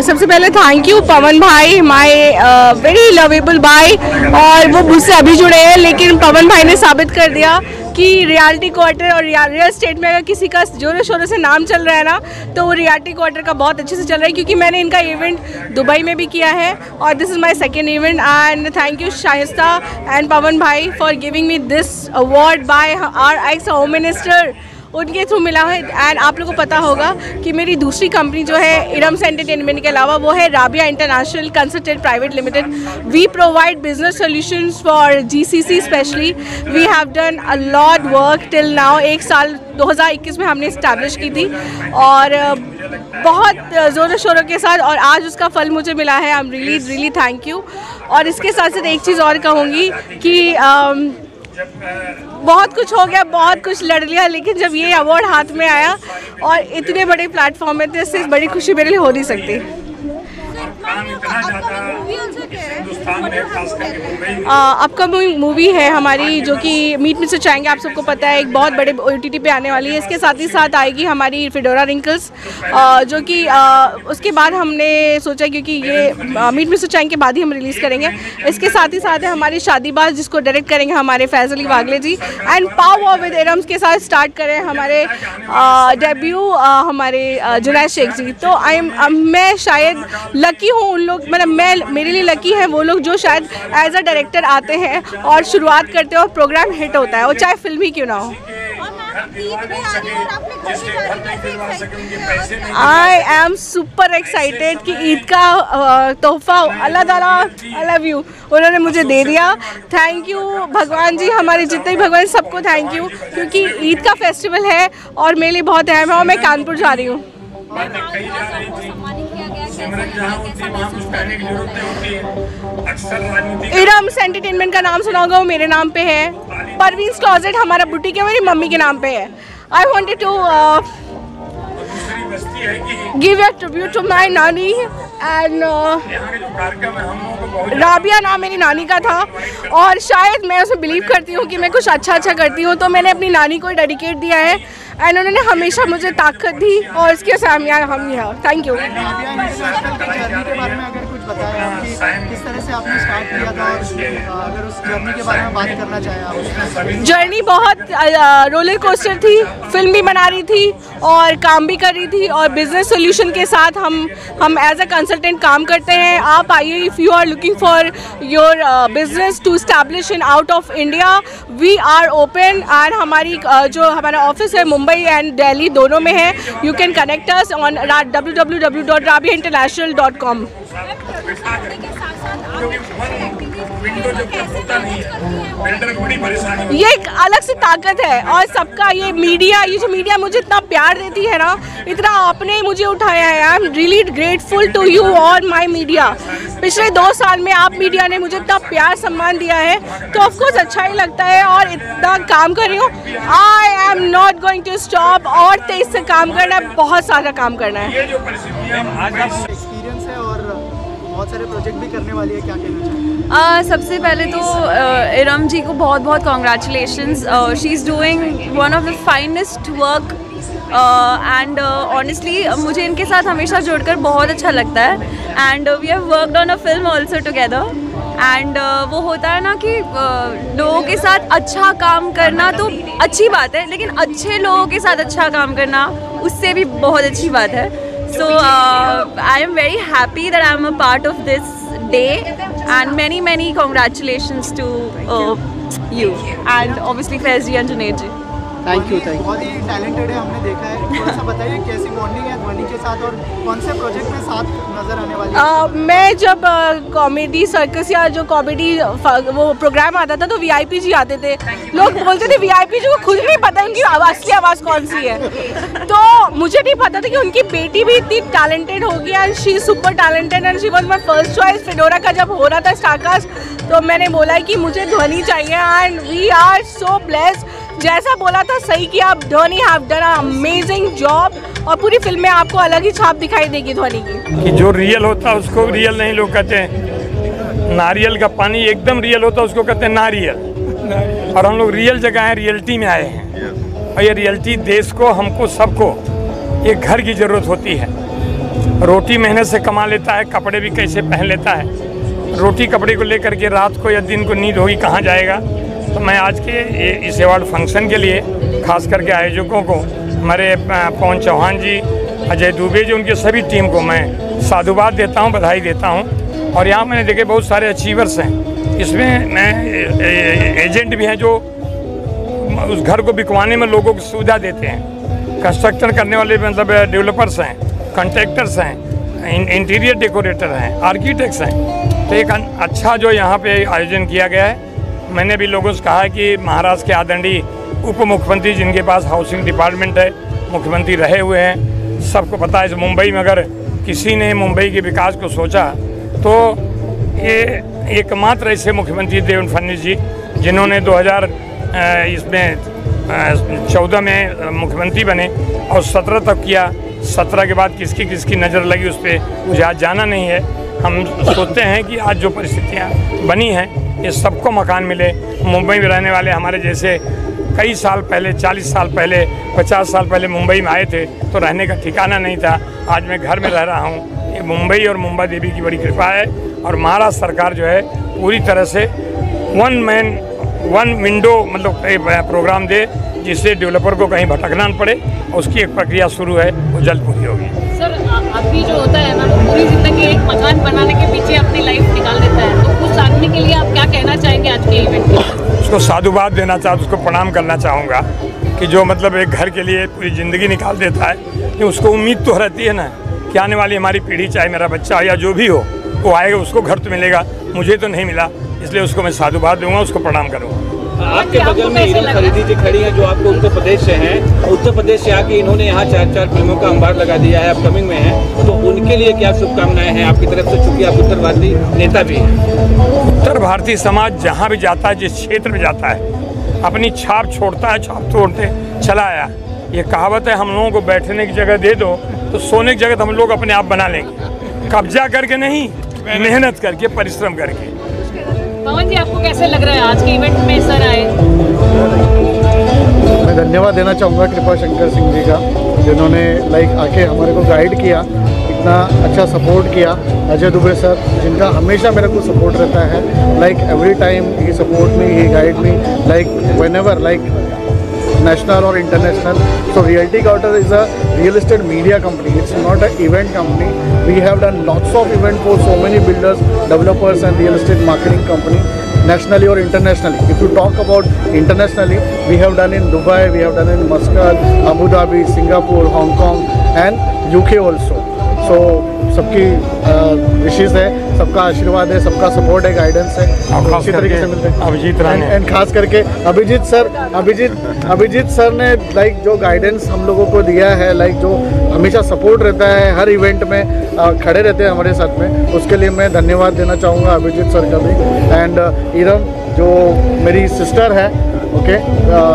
सबसे पहले thank you पवन भाई, माय वेरी लवेबल भाई, और वो मुझसे अभी जुड़े हैं, लेकिन पवन भाई ने साबित कर दिया कि रियलिटी क्वार्टर और रियल एस्टेट में अगर किसी का जोरों शोरों से नाम चल रहा है ना, तो वो रियलिटी क्वार्टर का बहुत अच्छे से चल रहा है, क्योंकि मैंने इनका इवेंट दुबई में भी किया है और this is my second event. And thank you Shaista and Pawan भाई for giving me this award by our ex home minister, उनके थ्रू मिला है। एंड आप लोगों को पता होगा कि मेरी दूसरी कंपनी जो है इरम्स एंटरटेनमेंट के अलावा, वो है Rabia international consultant private limited. We provide business solutions for GCC specially. We have done a lot work till now. एक साल 2021 में हमने इस्टेब्लिश की थी और बहुत ज़ोरों शोरों के साथ, और आज उसका फल मुझे मिला है। I am really really thank you. और इसके साथ साथ एक चीज़ और कहूँगी कि बहुत कुछ हो गया, बहुत कुछ लड़ लिया, लेकिन जब ये अवार्ड हाथ में आया और इतने बड़े प्लेटफॉर्म में, तो इससे बड़ी खुशी मेरे लिए हो नहीं सकती। अपकमिंग मूवी है हमारी जो कि मीट मिस्टर चाहेंगे, आप सबको पता है, एक बहुत बड़े OTT पे आने वाली है। इसके साथ ही साथ आएगी हमारी फिडोरा रिंकल्स, जो कि उसके बाद हमने सोचा, क्योंकि ये मीट मिस्टर चाहेंगे के बाद ही हम रिलीज़ करेंगे। इसके साथ ही साथ है हमारी शादीबाज, जिसको डायरेक्ट करेंगे हमारे फैज़ल अली वागले जी। एंड पावर विद इरम्स के साथ स्टार्ट करें हमारे डेब्यू हमारे जुनैद शेख जी। तो मैं शायद लकी हूँ उन लोग, मतलब मेरे लिए लकी है वो लोग जो शायद एज अ डायरेक्टर आते हैं और शुरुआत करते हैं और प्रोग्राम हिट होता है, वो चाहे फिल्म ही क्यों ना हो। आई एम सुपर एक्साइटेड कि ईद का तोहफा अल्लाह ताला, आई लव यू, उन्होंने मुझे दे दिया। थैंक यू भगवान जी, हमारे जितने भी भगवान, सबको थैंक यू, क्योंकि ईद का फेस्टिवल है और मेरे लिए बहुत अहम है और मैं कानपुर जा रही हूँ। इरम्स एंटरटेनमेंट का नाम सुना होगा, वो मेरे नाम पे है। परवीन्स क्लोजेट हमारा बुटीक है, मेरी मम्मी के नाम पे है। I wanted to give a tribute to my नानी एंड राबिया नाम मेरी नानी का था, और शायद मैं उसमें बिलीव करती हूँ कि मैं कुछ अच्छा करती हूँ, तो मैंने अपनी नानी को डेडिकेट दिया है। एंड उन्होंने हमेशा मुझे ताकत दी और इसके साथ हम यहाँ। Thank you. किस तरह से आपने स्टार्ट किया था, और अगर उस जर्नी के बारे में बात करना चाहें। जर्नी बहुत रोलर कोस्टर थी, फिल्म भी बना रही थी और काम भी कर रही थी, और बिजनेस सॉल्यूशन के साथ हम एज अ कंसल्टेंट काम करते हैं। आप आइए, if you are looking for your business to establish in out of India, we are open. And हमारी जो हमारा ऑफिस है मुंबई एंड दिल्ली दोनों में है। You can connect us on www.rabiainternational.com। ये एक अलग सी ताकत है, और सबका ये जो मीडिया मुझे इतना प्यार देती है ना, इतना आपने मुझे उठाया है। I am really grateful to you all my media. पिछले 2 साल में आप मीडिया ने मुझे इतना प्यार सम्मान दिया है, तो ऑफकोर्स अच्छा ही लगता है, और इतना काम कर रही हूँ। I am not going to stop, और तेज से काम करना है, बहुत सारा काम करना है। एक्सपीरियंस है और बहुत सारे प्रोजेक्ट भी करने वाली है, क्या कहना चाहिए? सबसे पहले तो इरम जी को बहुत बहुत congratulations. She is doing one of the finest work, and honestly मुझे इनके साथ हमेशा जुड़कर बहुत अच्छा लगता है। And we have worked on a film also together. And वो होता है ना कि लोगों के साथ अच्छा काम करना तो अच्छी बात है, लेकिन अच्छे लोगों के साथ अच्छा काम करना उससे भी बहुत अच्छी बात है। So I am very happy that I am a part of this day, and many congratulations to you and obviously Faiz ji and Junaid ji. Thank you. बहुत ही टैलेंटेड है, हमने देखा है। थोड़ा सा बताइए कैसी बॉन्डिंग है ध्वनि के साथ, और कौन से प्रोजेक्ट में साथ नजर आने वाली है? मैं जब कॉमेडी सर्कस या जो कॉमेडी वो प्रोग्राम आता था, तो VIP जी आते थे। लोग बोलते थे VIP जी को खुद नहीं पता उनकी असली आवाज़ कौन सी है, तो मुझे नहीं पता था कि उनकी बेटी भी इतनी टैलेंटेड होगी, and she super talented, and she was my first choice. फिडोरा का जब हो रहा था स्टारकास्ट, तो मैंने बोला कि मुझे ध्वनि चाहिए, and we are so blessed. जैसा बोला था सही किया, Dhvani have done a amazing job, और पूरी फिल्म में आपको अलग ही छाप दिखाई देगी ध्वनि की। कि जो रियल होता है उसको रियल नहीं लोग कहते हैं। नारियल का पानी एकदम रियल होता है उसको कहते हैं नारियल, और हम लोग रियल जगह है, रियलिटी में आए हैं, और ये रियलिटी देश को, हमको, सबको एक घर की ज़रूरत होती है। रोटी मेहनत से कमा लेता है, कपड़े भी कैसे पहन लेता है। रोटी कपड़े को लेकर के रात को या दिन को नींद होगी कहाँ जाएगा। तो मैं आज के इस अवार्ड फंक्शन के लिए खास करके आयोजकों को, हमारे पवन चौहान जी, अजय दुबे जी, उनके सभी टीम को मैं साधुवाद देता हूँ, बधाई देता हूँ। और यहाँ मैंने देखे बहुत सारे अचीवर्स हैं, इसमें एजेंट भी हैं जो उस घर को बिकवाने में लोगों को सुविधा देते हैं, कंस्ट्रक्शन करने वाले मतलब डेवलपर्स हैं, कॉन्ट्रैक्टर्स हैं, इंटीरियर डेकोरेटर हैं, आर्किटेक्ट्स हैं। तो एक अच्छा जो यहाँ पे आयोजन किया गया है। मैंने भी लोगों से कहा है कि महाराष्ट्र के आदरणीय उप मुख्यमंत्री, जिनके पास हाउसिंग डिपार्टमेंट है, मुख्यमंत्री रहे हुए हैं, सबको पता है मुंबई में अगर किसी ने मुंबई के विकास को सोचा तो ये एकमात्र ऐसे मुख्यमंत्री देवेंद्र फडणवीस जी, जिन्होंने 2014 में मुख्यमंत्री बने और 17 तक किया। 17 के बाद किसकी किसकी नज़र लगी उस पर मुझे आज जाना नहीं है। हम सोचते हैं कि आज जो परिस्थितियाँ बनी हैं, ये सबको मकान मिले। मुंबई में रहने वाले हमारे जैसे कई साल पहले, 40 साल पहले, 50 साल पहले मुंबई में आए थे तो रहने का ठिकाना नहीं था। आज मैं घर में रह रहा हूँ। ये मुंबई और मुंबा देवी की बड़ी कृपा है। और महाराष्ट्र सरकार जो है पूरी तरह से वन मैन वन विंडो मतलब प्रोग्राम दे, जिससे डेवलपर को कहीं भटकना न पड़े। उसकी एक प्रक्रिया शुरू है, वो जल्द पूरी होगी। सर, अभी जो होता है ना, वो पूरी ज़िंदगी एक मकान बनाने के पीछे अपनी लाइफ निकाल देता है, तो उस आदमी के लिए आप क्या कहना चाहेंगे आज के इवेंट में? उसको साधुवाद देना चाहता, उसको प्रणाम करना चाहूँगा कि जो मतलब एक घर के लिए पूरी ज़िंदगी निकाल देता है। कि उसको उम्मीद तो रहती है ना कि आने वाली हमारी पीढ़ी, चाहे मेरा बच्चा या जो भी हो, वो आएगा, उसको घर तो मिलेगा, मुझे तो नहीं मिला, इसलिए उसको मैं साधुवाद दूंगा, उसको प्रणाम करूँगा। आपके बगल में इरम खरीदी जी खड़ी है, जो आपको उत्तर प्रदेश से हैं। उत्तर प्रदेश से आके इन्होंने यहाँ 4 फिल्मों का अंबार लगा दिया है, अपकमिंग में है, तो उनके लिए क्या शुभकामनाएं हैं आपकी तरफ से, चूँकि आप उत्तर भारतीय नेता भी हैं? उत्तर भारतीय समाज जहाँ भी जाता है, जिस क्षेत्र में जाता है, अपनी छाप छोड़ता है, छाप तोड़ते चला आया। ये कहावत है, हम लोगों को बैठने की जगह दे दो तो सोने की जगह तो हम लोग अपने आप बना लेंगे। कब्जा करके नहीं, मेहनत करके, परिश्रम करके। पवन जी, आपको कैसे लग रहा है आज के इवेंट में सर आए? मैं धन्यवाद देना चाहूँगा कृपा शंकर सिंह जी का, जिन्होंने आके हमारे को गाइड किया, इतना अच्छा सपोर्ट किया। अजय दुबे सर, जिनका हमेशा मेरे को सपोर्ट रहता है, every time he support me, he guide me, whenever, national or international. So Realty Quarter is a real estate media company. It's not an event company. We have done lots of events for so many builders, developers and real estate marketing company, nationally or internationally. If you talk about internationally, we have done in Dubai, we have done in Muscat, Abu Dhabi, Singapore, Hong Kong and UK also. So सबकी विशेष है, सबका आशीर्वाद है, सबका support है, guidance है, इसी तरीके से मिलते हैं। अभिजीत राणे एंड खास करके अभिजीत सर ने जो गाइडेंस हम लोगों को दिया है, जो हमेशा सपोर्ट रहता है, हर इवेंट में खड़े रहते हैं हमारे साथ में, उसके लिए मैं धन्यवाद देना चाहूँगा अभिजीत सर का भी। एंड इरम जो मेरी सिस्टर है,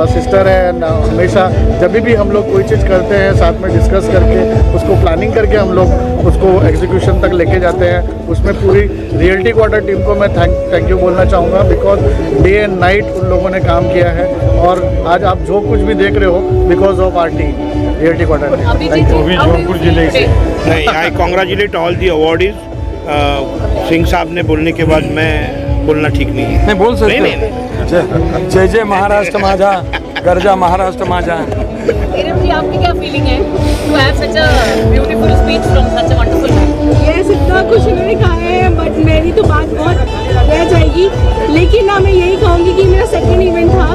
सिस्टर है, हमेशा जब भी हम लोग कोई चीज़ करते हैं साथ में डिस्कस करके, उसको प्लानिंग करके हम लोग उसको एग्जीक्यूशन तक लेके जाते हैं। उसमें पूरी रियल्टी क्वार्टर टीम को मैं थैंक यू बोलना चाहूँगा, बिकॉज डे एंड नाइट उन लोगों ने काम किया है। और आज आप जो कुछ भी देख रहे हो, because of our team, realty quarter team. Jaunpur जिले से नहीं, I congratulate all the awardees. Singh साहब ने बोलने के बाद मैं बोलना ठीक नहीं है। नहीं बोल सकते। नहीं। जय जय महाराष्ट्र माझा, गर्जा महाराष्ट्र माझा। इरम जी, आपकी क्या फीलिंग है to have such a beautiful speech from such a wonderful man? Yes, इतना कुछ उन्होंने कहा है, बट मेरी तो बात बहुत रह जाएगी। लेकिन ना मैं यही कहूँगी कि मेरा सेकंड इवेंट था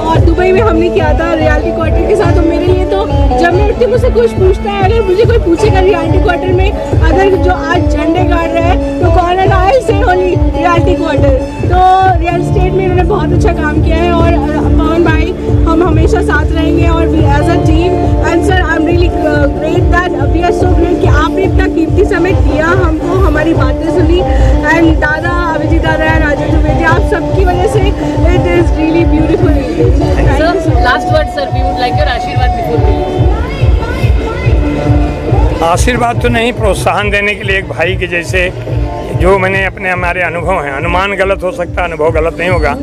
और दुबई में हमने किया था रियल्टी क्वार्टर के साथ। और मेरे लिए तो जब मैं उठती मुझसे कुछ पूछता है, अगर मुझे कोई पूछेगा रियल्टी क्वार्टर में अगर जो आज झंडे गाड़ रहे हैं तो कौन है, आई से ओनली रियल्टी क्वार्टर। तो रियल एस्टेट में इन्होंने बहुत अच्छा काम किया है और पवन भाई, हम हमेशा साथ रहेंगे और as a team. And sir, I am really great that we are so great कि आपने इतना कीमती समय दिया हमको, हमारी बातें सुनी। एंड दादा, अभिजीत दादा, राजेंद्र दुबे जी, आप सबकी वजह से it is really beautiful. Last word sir, we would like your ashirwad before. आशीर्वाद तो नहीं, प्रोत्साहन देने के लिए एक भाई के जैसे जो मैंने अपने हमारे अनुभव हैं, अनुमान गलत हो सकता है, अनुभव गलत नहीं होगा।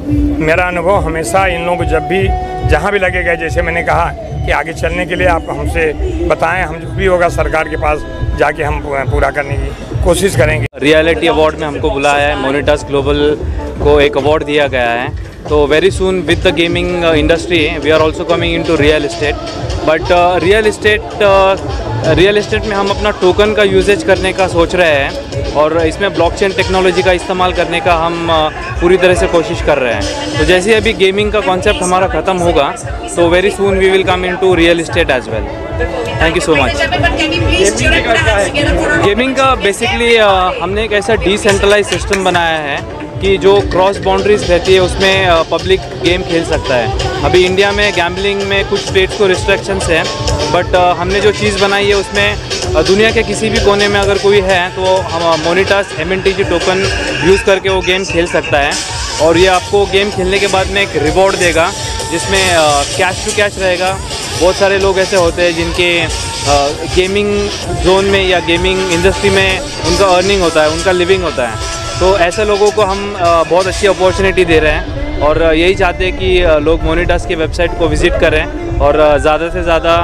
मेरा अनुभव हमेशा इन लोगों को जब भी जहाँ भी लगेगा, जैसे मैंने कहा कि आगे चलने के लिए आप हमसे बताएं, हम जो भी होगा सरकार के पास जाके हम पूरा करने की कोशिश करेंगे। रियलिटी अवार्ड में हमको बुलाया है, मोनिटास ग्लोबल को एक अवार्ड दिया गया है। तो very soon with the gaming industry we are also coming into real estate, but real estate में हम अपना टोकन का यूजेज करने का सोच रहे हैं और इसमें ब्लॉकचेन टेक्नोलॉजी का इस्तेमाल करने का हम पूरी तरह से कोशिश कर रहे हैं। तो जैसे अभी गेमिंग का कॉन्सेप्ट हमारा ख़त्म होगा तो very soon we will come into real estate as well. Thank you so much. Gaming का बेसिकली हमने एक ऐसा डिसेंट्रलाइज सिस्टम बनाया है कि जो क्रॉस बाउंड्रीज रहती है उसमें पब्लिक गेम खेल सकता है। अभी इंडिया में गैम्बलिंग में कुछ स्टेट्स को रिस्ट्रिक्शंस हैं, बट हमने जो चीज़ बनाई है उसमें दुनिया के किसी भी कोने में अगर कोई है तो हम मोनिटास MNTG टोकन यूज़ करके वो गेम खेल सकता है और ये आपको गेम खेलने के बाद में एक रिवॉर्ड देगा जिसमें कैश टू कैश रहेगा। बहुत सारे लोग ऐसे होते हैं जिनके गेमिंग जोन में या गेमिंग इंडस्ट्री में उनका अर्निंग होता है, उनका लिविंग होता है। तो ऐसे लोगों को हम बहुत अच्छी अपॉर्चुनिटी दे रहे हैं और यही चाहते हैं कि लोग मोनिटास की वेबसाइट को विज़िट करें और ज़्यादा से ज़्यादा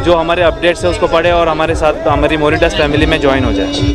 जो हमारे अपडेट्स हैं उसको पढ़ें और हमारे साथ हमारी मोनिटास फैमिली में ज्वाइन हो जाए।